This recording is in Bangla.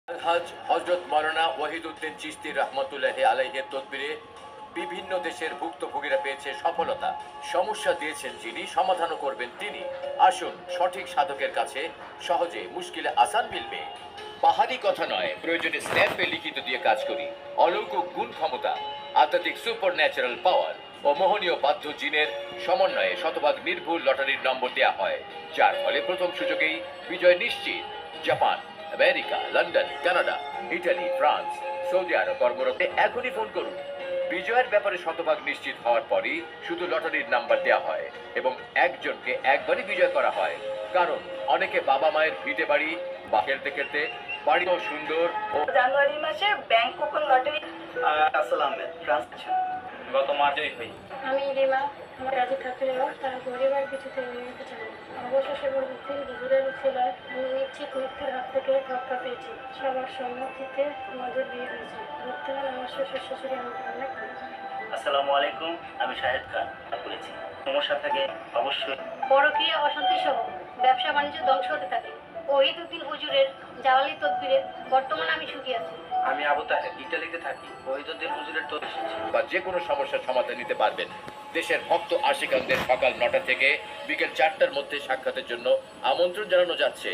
আলহাজ হজরত মাওলানা ওয়াহিদুদ্দিন চিশতি রহমতুল্লাহি আলাইহির তদবিরে বিভিন্ন দেশের ভুক্তভোগীরা পেয়েছে সফলতা। সমস্যা দিয়েছেন যিনি, সমাধানও করবেন তিনি। আসুন সঠিক সাধকের কাছে, সহজে মুশকিলে আসান মিলবে। পাহাড়ি কথা নয়, প্রয়োজনে স্ন্যাপে লিখিত দিয়ে কাজ করি। অলৌকিক গুণ ক্ষমতা, আধ্যাত্মিক সুপার ন্যাচারাল পাওয়ার ও মোহনীয় বাধ্য জিনের সমন্বয়ে শতভাগ নির্ভুল লটারির নম্বর দেওয়া হয়, যার ফলে প্রথম সুযোগেই বিজয় নিশ্চিত। Japan, America, London, Canada, Italy, France, Saudi Arab কর্মরত এখনই ফোন করুন। বিজয়ের ব্যাপারে শতভাগ নিশ্চিত হওয়ার পরই শুধু লটারির নাম্বার দেওয়া হয় এবং একজনকে একবারই বিজয় করা হয়। কারণ অনেকে বাবা মায়ের ভিটে বাড়ি বা খেলতে খেলতে বাড়িও সুন্দর ও জানুয়ারি মাসে ব্যাংক কুপন লটারি। আসসালাম ফ্রান্স গত মার্চেই হই। আমি রিমা, আমার কাজে থাকলেও তারা পরিবার কিছুতে নিতে চায়। অবশেষে বলতে হুজুরের ছেলায় আমি নিশ্চিত মৃত্যুর হাত থেকে রক্ষা পেয়েছি। সবার সম্মতিতে আমাদের বিয়ে হয়েছে। বর্তমানে আমার শ্বশুর শাশুড়ি আমাকে অনেক ভালো করে। আসসালামু আলাইকুম, আমি শাহেদ খান বলেছি। সমস্যা থাকে অবশ্যই। পরকীয়া অশান্তি সহ ব্যবসা বাণিজ্য ধ্বংস হতে থাকে। ওহিদুদ্দিন হুজুরের জালালি তদবিরে বর্তমানে আমি সুখী আছি। আমি আবু তাহের, ইটালিতে থাকি। ওহিদুদ্দিন হুজুরের তো এসেছি। বা যে কোনো সমস্যার সমাধান নিতে পারবেন। দেশের ভক্ত আশিকানদের সকাল 9টা থেকে বিকেল 4টার মধ্যে সাক্ষাতের জন্য আমন্ত্রণ জানানো যাচ্ছে।